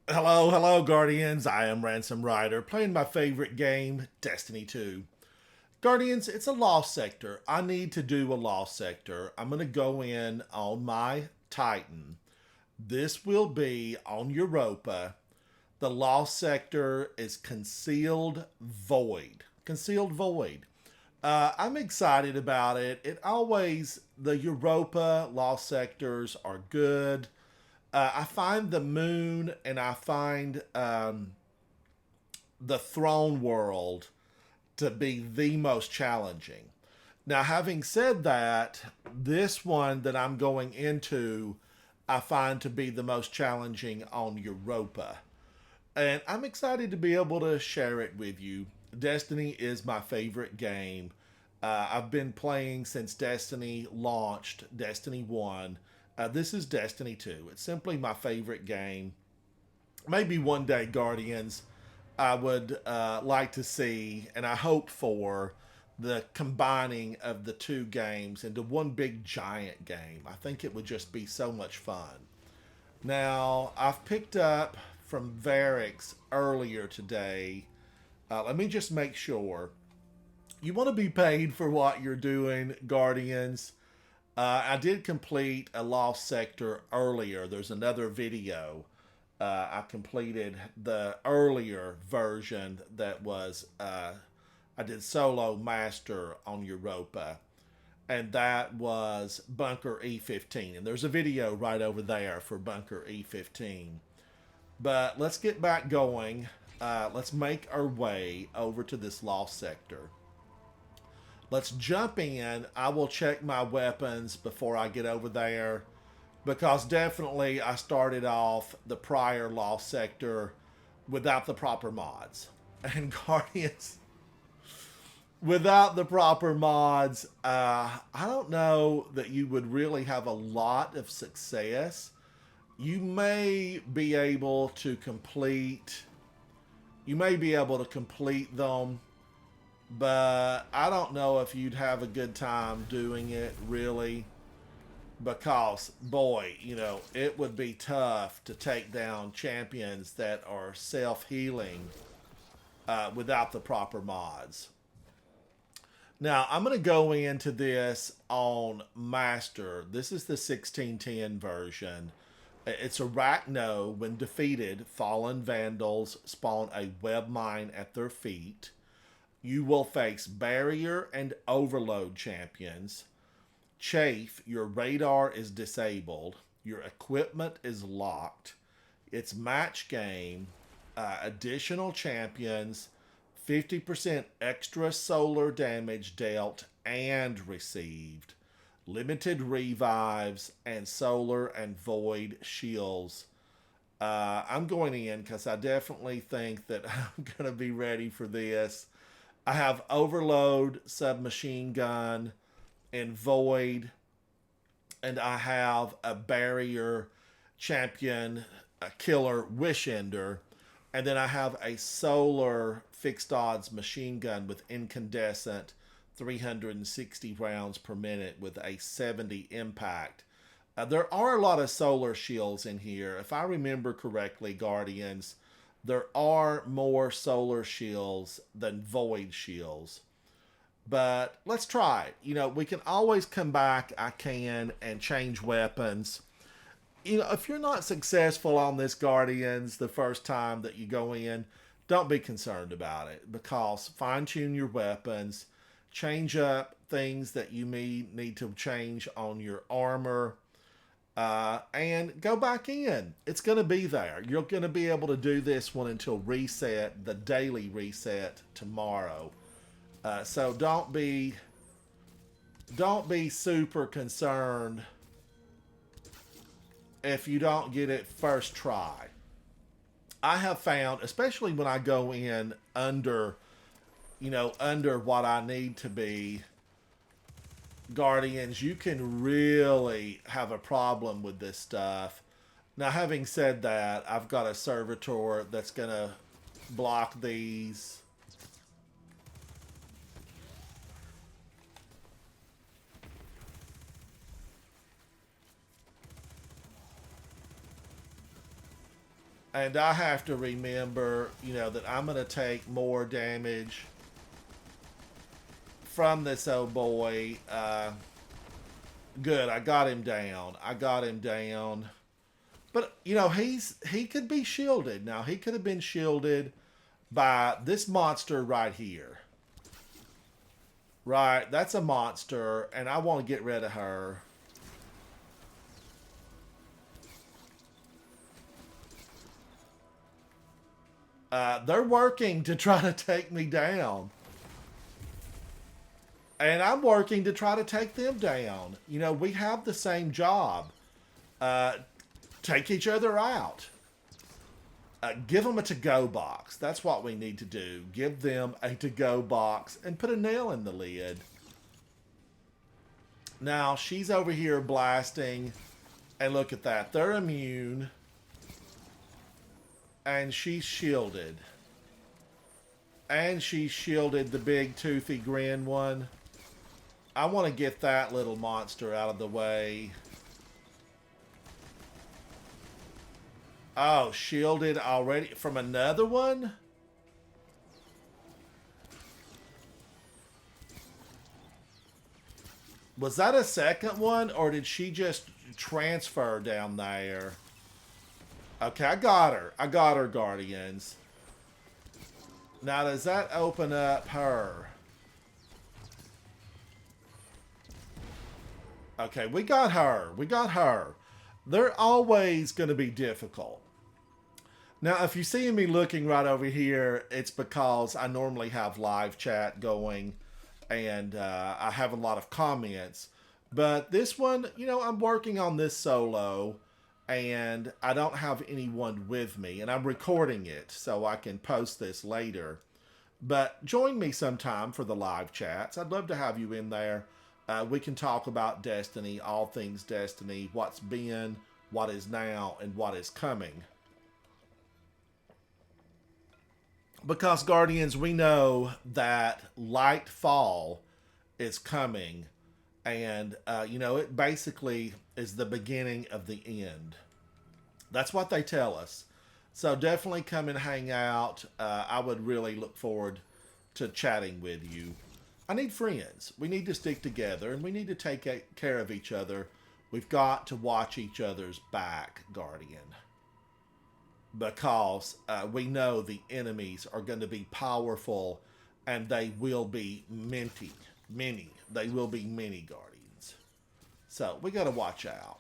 Hello, hello, Guardians. I am Ransom Rider, playing my favorite game, Destiny 2. Guardians, it's a lost sector. I need to do a lost sector. I'm going to go in on my Titan. This will be on Europa. The lost sector is Concealed Void. Concealed Void. I'm excited about it. The Europa lost sectors are good. I find the moon and I find the throne world to be the most challenging. Now, having said that, this one that I'm going into, I find to be the most challenging on Europa. And I'm excited to be able to share it with you. Destiny is my favorite game. I've been playing since Destiny launched, Destiny 1. This is Destiny 2. It's simply my favorite game. Maybe one day, Guardians, I would like to see, and I hope for, the combining of the two games into one big giant game. I think it would just be so much fun. Now, I've picked up from Varix earlier today. Let me just make sure. You want to be paid for what you're doing, Guardians. I did complete a lost sector earlier. There's another video. I completed the earlier version that was I did solo master on Europa, and that was Bunker E15. And there's a video right over there for Bunker E15. But let's get back going. Let's make our way over to this lost sector. Let's jump in. I will check my weapons before I get over there because definitely I started off the prior lost sector without the proper mods. And Guardians, without the proper mods, I don't know that you would really have a lot of success. You may be able to complete. You may be able to complete them, but I don't know if you'd have a good time doing it really because boy, it would be tough to take down champions that are self-healing without the proper mods. Now I'm going to go into this on master. This is the 1610 version. It's Arachno. When defeated, fallen vandals spawn a web mine at their feet. You will face barrier and overload champions. Chafe, your radar is disabled. Your equipment is locked. It's match game. Additional champions. 50% extra solar damage dealt and received. Limited revives and solar and void shields. I'm going in because I definitely think that I'm going to be ready for this. I have overload, submachine gun, and void, and I have a barrier champion, a killer wish ender, and then I have a solar fixed odds machine gun with incandescent 360 rounds per minute with a 70 impact. There are a lot of solar shields in here. If I remember correctly, Guardians, there are more solar shields than void shields. But let's try it. We can always come back, and change weapons. If you're not successful on this Guardians the first time that you go in, don't be concerned about it because fine tune your weapons, change up things that you need to change on your armor, and go back in. It's going to be there. You're going to be able to do this one until reset, the daily reset tomorrow. So don't be super concerned if you don't get it first try. I have found, especially when I go in under what I need to be, Guardians, you can really have a problem with this stuff. Now, having said that, I've got a servitor that's going to block these. And I have to remember, that I'm going to take more damage from this old boy. Good, I got him down. I got him down. But, he could be shielded. Now, he could have been shielded by this monster right here. Right, that's a monster, and I want to get rid of her. They're working to try to take me down. And I'm working to try to take them down. We have the same job. Take each other out. Give them a to-go box. That's what we need to do. Give them a to-go box and put a nail in the lid. Now, she's over here blasting. And look at that. They're immune. And she's shielded. And she shielded the big toothy grin one. I want to get that little monster out of the way. Oh, shielded already from another one? Was that a second one, or did she just transfer down there? Okay, I got her. I got her, Guardians. Now, does that open up her? Okay, we got her. We got her. They're always going to be difficult. Now, if you see me looking right over here, it's because I normally have live chat going and I have a lot of comments. But this one, I'm working on this solo and I don't have anyone with me. And I'm recording it so I can post this later. But join me sometime for the live chats. I'd love to have you in there. We can talk about Destiny, all things Destiny, what's been, what is now, and what is coming. Because, Guardians, we know that Lightfall is coming. And, it basically is the beginning of the end. That's what they tell us. So definitely come and hang out. I would really look forward to chatting with you. I need friends. We need to stick together and we need to take care of each other. We've got to watch each other's back, Guardian. Because we know the enemies are going to be powerful and they will be many. They will be many, Guardians. So we got to watch out.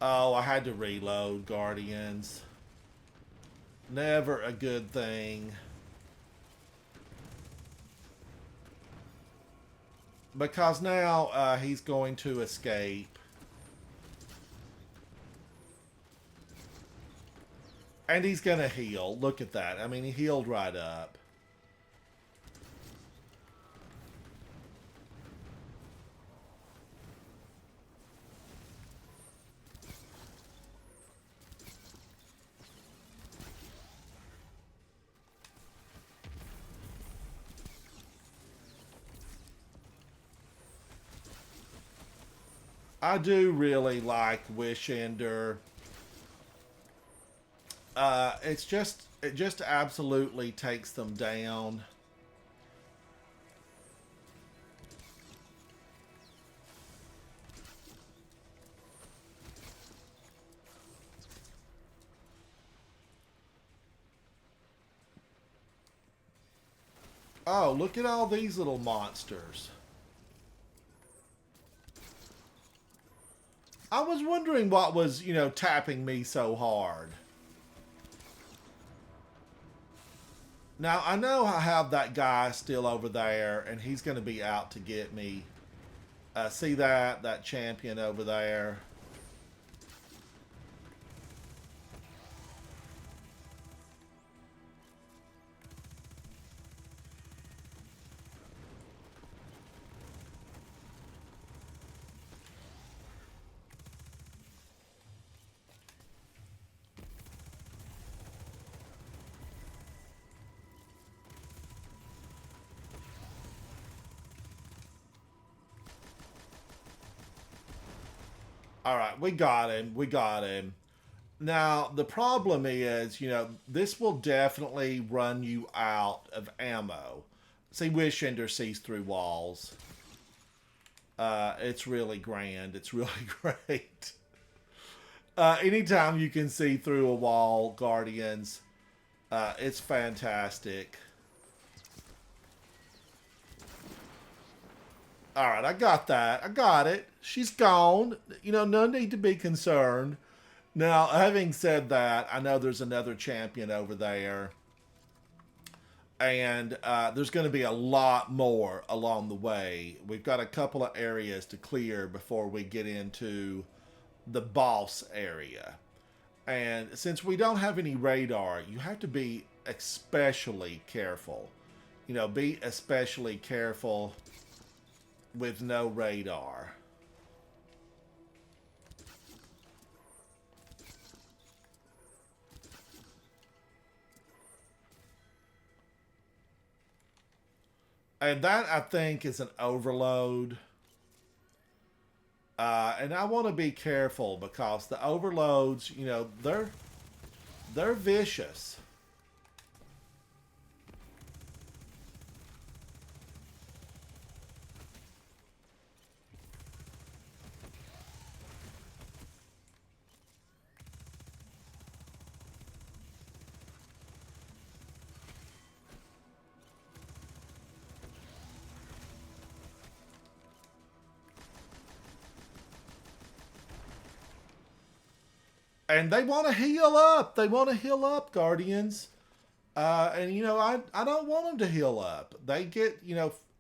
Oh, I had to reload, Guardians. Never a good thing. Because now he's going to escape. And he's going to heal. Look at that. I mean, he healed right up. I do really like Wish Ender. It just absolutely takes them down. Oh, look at all these little monsters. I was wondering what was, tapping me so hard. Now, I know I have that guy still over there, and he's going to be out to get me. See that champion over there? All right, we got him. We got him. Now, the problem is, this will definitely run you out of ammo. See, Wish Ender sees through walls. It's really grand. It's really great. Anytime you can see through a wall, Guardians, it's fantastic. All right, I got that. I got it. She's gone. No need to be concerned. Now, having said that, I know there's another champion over there. And there's going to be a lot more along the way. We've got a couple of areas to clear before we get into the boss area. And since we don't have any radar, you have to be especially careful. Be especially careful with no radar. And that, I think, is an overload. And I want to be careful because the overloads, they're vicious. And they want to heal up. They want to heal up, Guardians. I don't want them to heal up. They get,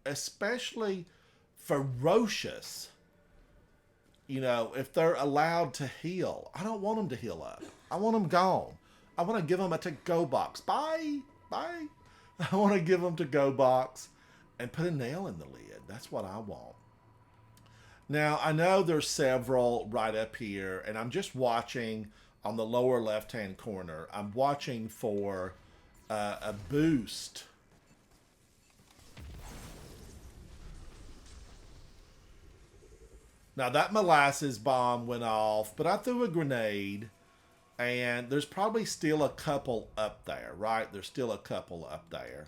especially ferocious, if they're allowed to heal. I don't want them to heal up. I want them gone. I want to give them a to-go box. Bye. Bye. I want to give them to-go box and put a nail in the lid. That's what I want. Now, I know there's several right up here, and I'm just watching on the lower left-hand corner. I'm watching for a boost. Now, that molasses bomb went off, but I threw a grenade, and there's probably still a couple up there, right? There's still a couple up there.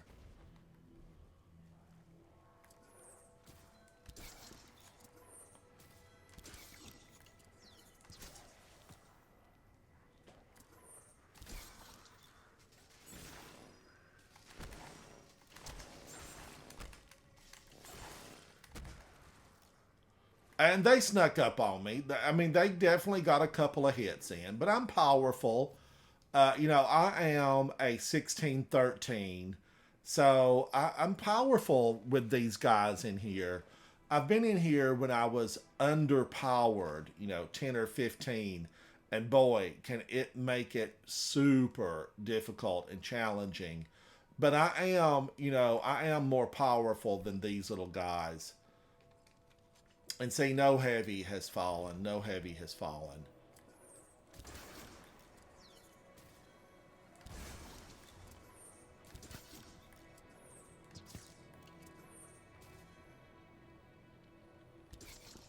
And they snuck up on me. I mean, they definitely got a couple of hits in, but I'm powerful. I am a 16-13, so I'm powerful with these guys in here. I've been in here when I was underpowered, 10 or 15, and boy, can it make it super difficult and challenging. But I am more powerful than these little guys. And say no heavy has fallen. No heavy has fallen.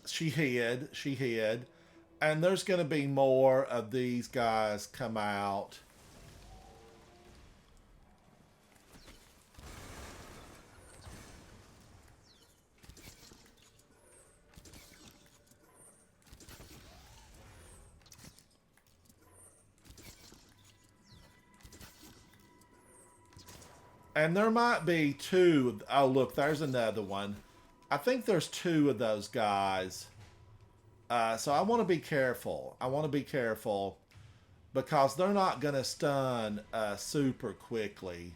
She hid. She hid. And there's going to be more of these guys come out. And there might be two. Oh, look, there's another one. I think there's two of those guys. So I want to be careful. I want to be careful because they're not going to stun super quickly.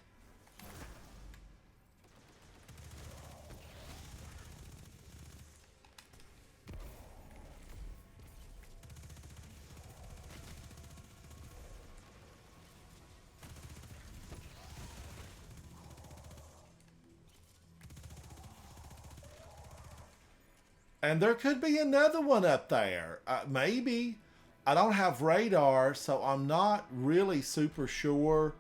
And there could be another one up there. Maybe. I don't have radar, so I'm not really super sure.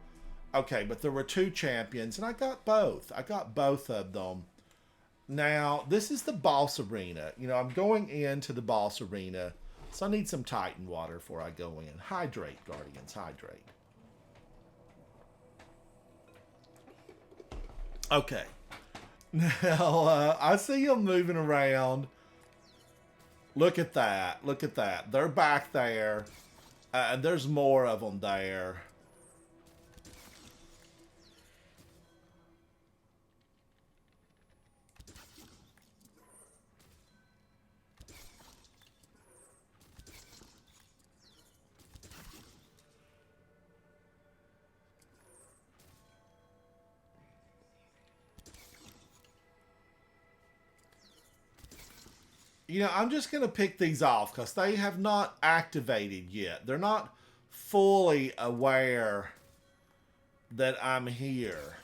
Okay, but there were two champions, and I got both. I got both of them. Now, this is the boss arena. I'm going into the boss arena. So I need some Titan water before I go in. Hydrate, Guardians, hydrate. Okay. Now, I see them moving around. Look at that. Look at that. They're back there. And there's more of them there. You know, I'm just going to pick these off because they have not activated yet. They're not fully aware that I'm here.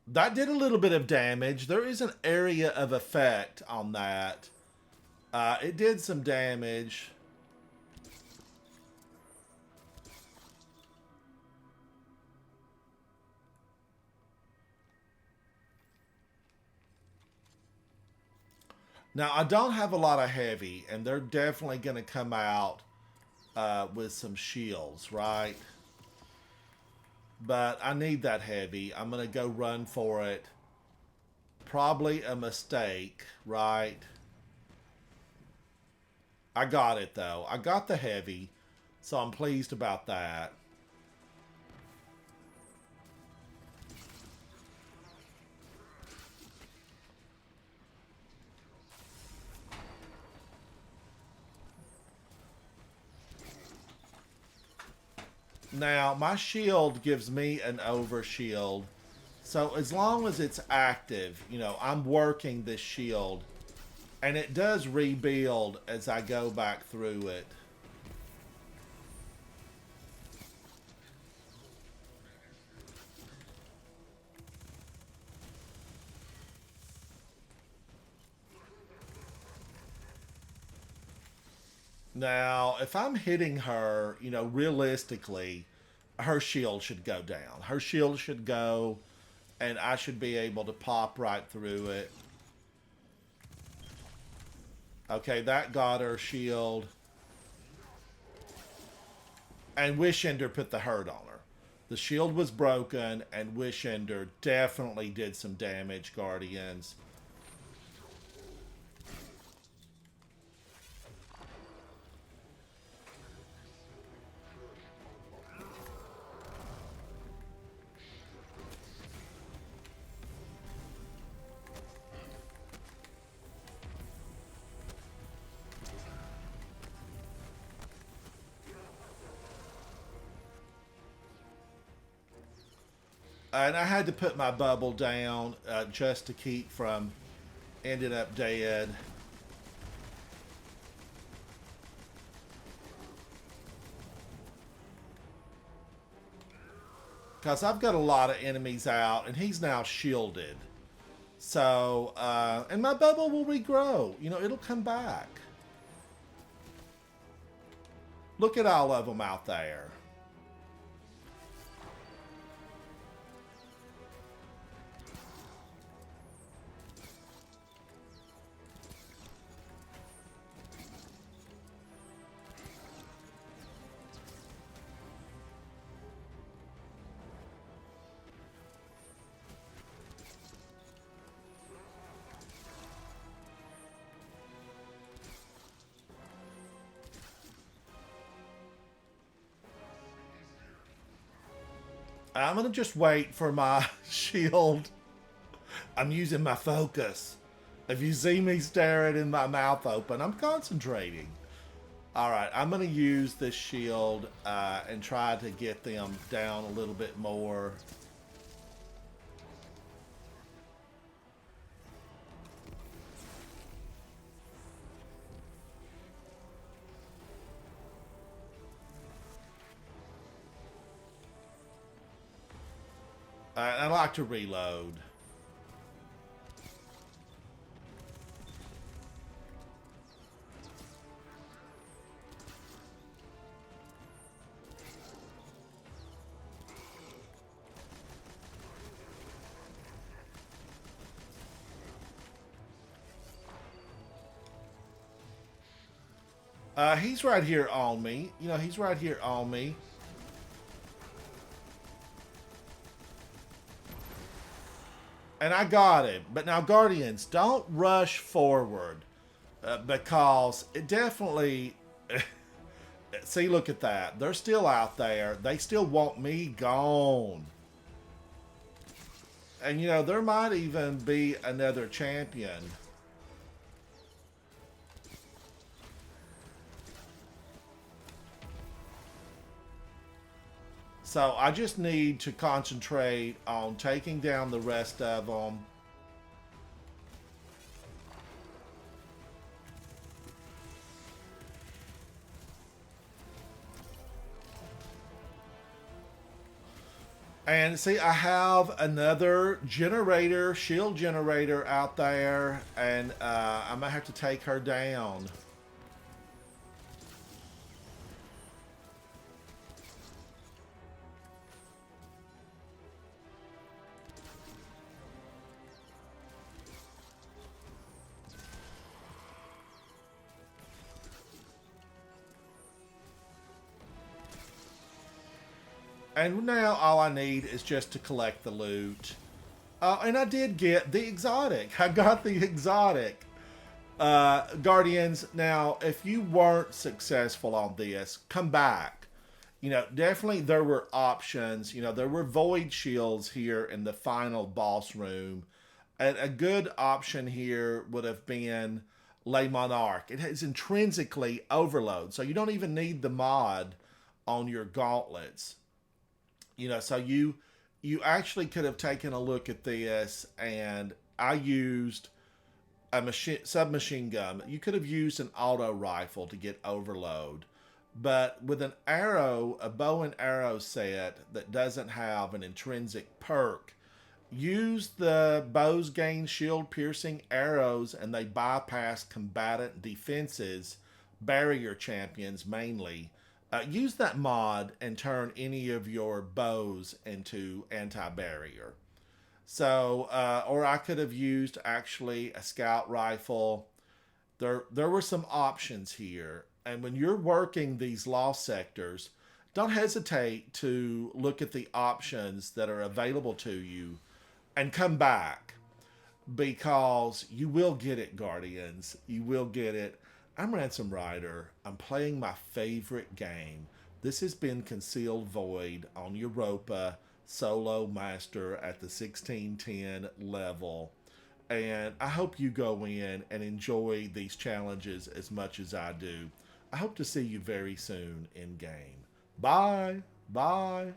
That did a little bit of damage. There is an area of effect on that. It did some damage. Now, I don't have a lot of heavy, and they're definitely going to come out with some shields, right? But I need that heavy. I'm going to go run for it. Probably a mistake, right? I got it, though. I got the heavy, so I'm pleased about that. Now, my shield gives me an overshield. So as long as it's active, you know, I'm working this shield. And it does rebuild as I go back through it. Now, if I'm hitting her, you know, realistically, her shield should go down. Her shield should go, and I should be able to pop right through it. Okay, that got her shield. And Wishender put the hurt on her. The shield was broken, and Wishender definitely did some damage, Guardians. And I had to put my bubble down just to keep from ending up dead. Because I've got a lot of enemies out, and he's now shielded. So, and my bubble will regrow. You know, it'll come back. Look at all of them out there. I'm going to just wait for my shield. I'm using my focus. If you see me staring in my mouth open, I'm concentrating. Alright, I'm going to use this shield and try to get them down a little bit more. I like to reload. He's right here on me. You know, he's right here on me. And I got him. But now, Guardians, don't rush forward because it definitely. See, look at that. They're still out there. They still want me gone. And, you know, there might even be another champion. So I just need to concentrate on taking down the rest of them. And see, I have another generator, shield generator out there, and I might have to take her down. And now all I need is just to collect the loot. And I did get the exotic. I got the exotic. Guardians, now, if you weren't successful on this, come back. You know, definitely there were options. You know, there were void shields here in the final boss room. And a good option here would have been Le Monarch. It is intrinsically overload, so you don't even need the mod on your gauntlets. You know, so you actually could have taken a look at this, and I used a machine submachine gun. You could have used an auto rifle to get overload, but with an arrow, a bow and arrow set that doesn't have an intrinsic perk, use the bows gain shield piercing arrows, and they bypass combatant defenses, barrier champions mainly. Use that mod and turn any of your bows into anti-barrier. So, or I could have used actually a scout rifle. There were some options here. And when you're working these lost sectors, don't hesitate to look at the options that are available to you and come back, because you will get it, Guardians. You will get it. I'm Ransom Rider. I'm playing my favorite game. This has been Concealed Void on Europa Solo Master at the 1610 level. And I hope you go in and enjoy these challenges as much as I do. I hope to see you very soon in game. Bye. Bye.